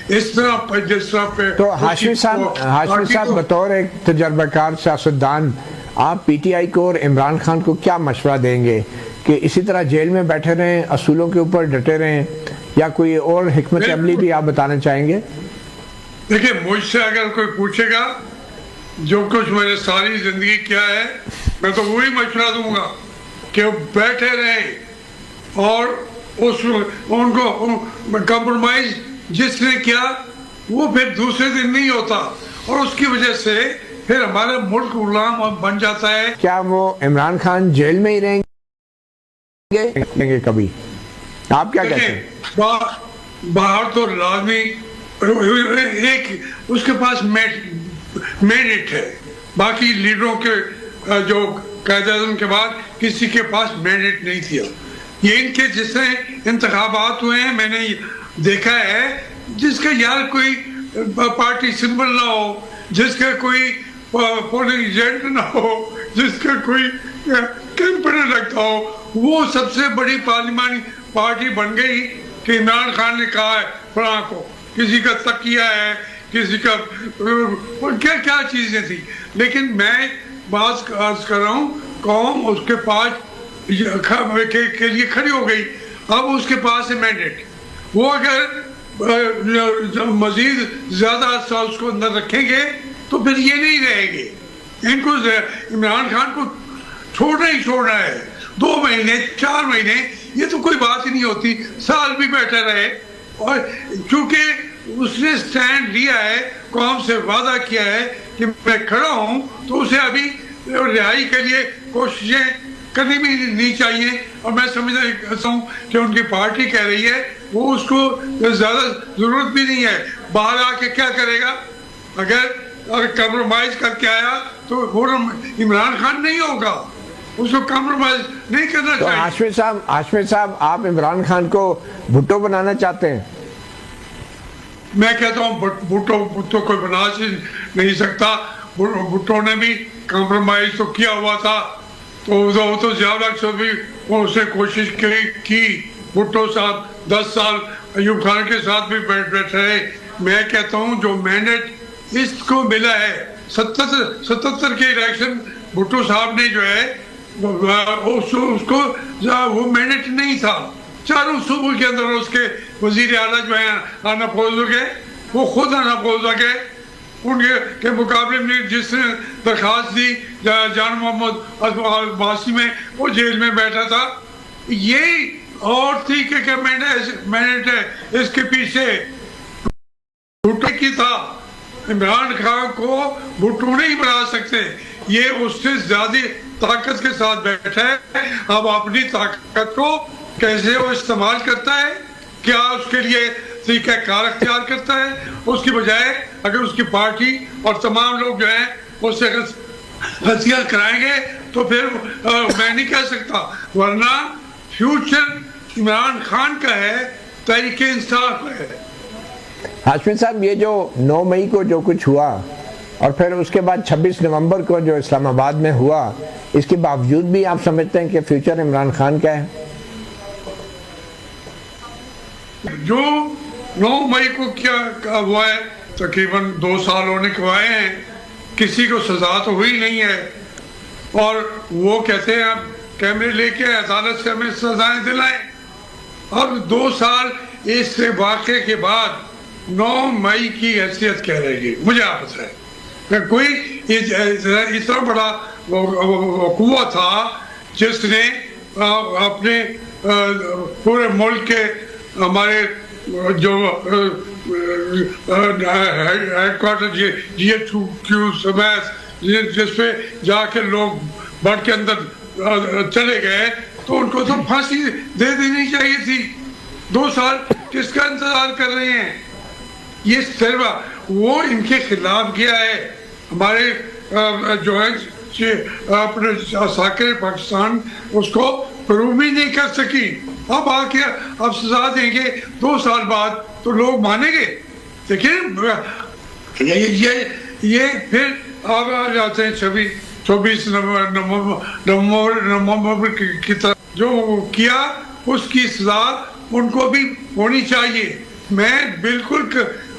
اس طرح جس طرح پہ تو ہاشمی صاحب بطور ایک تجربہ کار سیاستدان آپ پی ٹی آئی کو اور عمران خان کو کیا مشورہ دیں گے کہ اسی طرح جیل میں بیٹھے رہیں، اصولوں کے اوپر ڈٹے رہیں، یا کوئی اور حکمت عملی بھی آپ بتانا چاہیں گے؟ دیکھیں، مجھ سے اگر کوئی پوچھے گا جو کچھ میں نے ساری زندگی کیا ہے، میں تو وہی مشورہ دوں گا کہ وہ بیٹھے رہیں اور ان کو کمپرومائز جس نے کیا وہ پھر دوسرے دن نہیں ہوتا، اور اس کی وجہ سے پھر ہمارا ملک غلام بن جاتا ہے۔ کیا وہ عمران خان جیل میں ہی رہیں گے کبھی؟ آپ کیا کہتے ہیں؟ باہر تو لازمی ایک اس کے پاس مینڈیٹ ہے، باقی لیڈروں کے جو قائد اعظم کے بعد کسی کے پاس مینڈیٹ نہیں تھا۔ یہ ان کے جس سے انتخابات ہوئے ہیں میں نے دیکھا ہے، جس کا یار کوئی پارٹی سمبل نہ ہو، جس کا کوئی پولنگ ایجنٹ نہ ہو، جس کا کوئی کیمپین رکھتا ہو، وہ سب سے بڑی پارلیمانی پارٹی بن گئی کہ عمران خان نے کہا ہے فلاں کو، کسی کا تکیہ ہے، کسی کا کیا کیا چیزیں تھی۔ لیکن میں بات عرض کر رہا ہوں، قوم اس کے پاس کے لیے کھڑی ہو گئی، اب اس کے پاس ہے مینڈیٹ۔ وہ اگر مزید زیادہ عرصہ اس کو اندر رکھیں گے تو پھر یہ نہیں رہے گے۔ ان کو عمران خان کو چھوڑنا ہی چھوڑنا ہے، 2 مہینے 4 مہینے یہ تو کوئی بات ہی نہیں ہوتی، سال بھی بیٹھا رہے۔ اور چونکہ اس نے سٹینڈ لیا ہے، قوم سے وعدہ کیا ہے کہ میں کھڑا ہوں، تو اسے ابھی رہائی کے لیے کوششیں کرنی بھی نہیں چاہیے۔ اور میں سمجھتا ہوں کہ ان کی پارٹی کہہ رہی ہے وہ اس کو زیادہ ضرورت بھی نہیں ہے، باہر آ کے کیا کرے گا؟ اگر کمپرومائز کر کے آیا تو وہ عمران خان نہیں ہوگا، اس کو کمپرومائز نہیں کرنا چاہیے۔ ہاشمی صاحب آپ عمران خان کو بھٹو بنانا چاہتے ہیں؟ میں کہتا ہوں بھٹو کوئی بنا نہیں سکتا۔ بھٹو نے بھی کمپرومائز تو کیا ہوا تھا، تو زیادہ سے بھی اس نے کوشش کی۔ بھٹو صاحب 10 سال ایوب خان کے ساتھ بھی بیٹھے رہے۔ میں کہتا ہوں جو مینڈیٹ اس کو ملا ہے 77 کے الیکشن، بھٹو صاحب نے جو ہے اس کو وہ مینڈیٹ نہیں تھا۔ چاروں صوبوں کے اندر اس کے وزیر اعلیٰ جو ہیں اناپوزو کے، وہ خود اناپوزو کے، ان کے مقابلے میں جس نے درخواست دی جان محمد عباسی میں، وہ جیل میں بیٹھا تھا۔ یہ اور تھی کہ مینڈیٹ ہے اس کے پیچھے بھٹو کی تھا۔ عمران خان کو بھٹو نہیں بنا سکتے، یہ اس سے زیادہ طاقت کے ساتھ بیٹھا ہے۔ اب اپنی طاقت کو کیسے وہ استعمال کرتا ہے، کیا اس کے لیے طریقہ کار اختیار کرتا ہے، اس کی بجائے اگر اس کی پارٹی اور تمام لوگ جو ہیں اس سے ہتھیار کرائیں گے تو پھر میں نہیں کہہ سکتا، ورنہ فیوچر عمران خان کا ہے، تحریک انصاف کا ہے۔ ہاشمی صاحب یہ جو 9 مئی کو جو کچھ ہوا اور پھر اس کے بعد 26 نومبر کو جو اسلام آباد میں ہوا، اس کے باوجود بھی آپ سمجھتے ہیں کہ فیوچر عمران خان کا ہے؟ جو 9 مئی کو کیا ہوا ہے، تقریباً 2 سال ہونے کے آئے ہیں، کسی کو سزا تو ہوئی نہیں ہے، اور وہ کہتے ہیں اب کیمرے لے کے عدالت سے ہمیں سزائیں دلائیں۔ اب 2 سال اس سے واقعے کے بعد 9 مئی کی حیثیت کیا رہے گی؟ مجھے آپ بتائیں، کوئی اتنا بڑا وقوع تھا جس نے اپنے پورے ملک کے ہمارے جو headquarter G H Q سمیت جس پہ جا کے لوگ بڑھ کے اندر چلے گئے، تو ان کو تو پھانسی دے دینی چاہیے تھی۔ 2 سال کس کا انتظار کر رہے ہیں؟ یہ صرف وہ ان کے خلاف کیا ہے، ہمارے جو ہے اپنے ساکر پاکستان اس کو پروو بھی نہیں کر سکی۔ اب آ کے اب سزا دیں گے 2 سال بعد تو لوگ مانیں گے؟ دیکھیں یہ پھر آپ آ جاتے ہیں 24 نومبر کی طرف جو کیا اس کی سزا ان کو بھی ہونی چاہیے۔ میں بالکل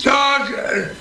4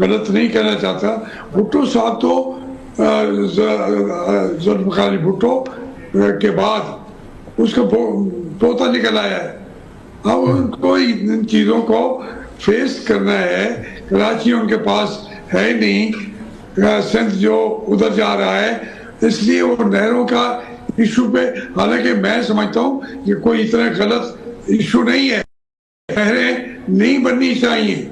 غلط نہیں کہنا چاہتا. بھٹو صاحب تو ذوالفقار علی بھٹو کے بعد اس کا پوتا نکل آیا ہے. اب ان کو ان چیزوں کو فیس کرنا ہے. کراچی ان کے پاس ہے نہیں, سندھ جو ادھر جا رہا ہے, اس لیے وہ نہروں کا ایشو پہ, حالانکہ میں سمجھتا ہوں کہ کوئی اتنا غلط ایشو نہیں ہے, نہریں نہیں بننی چاہیے,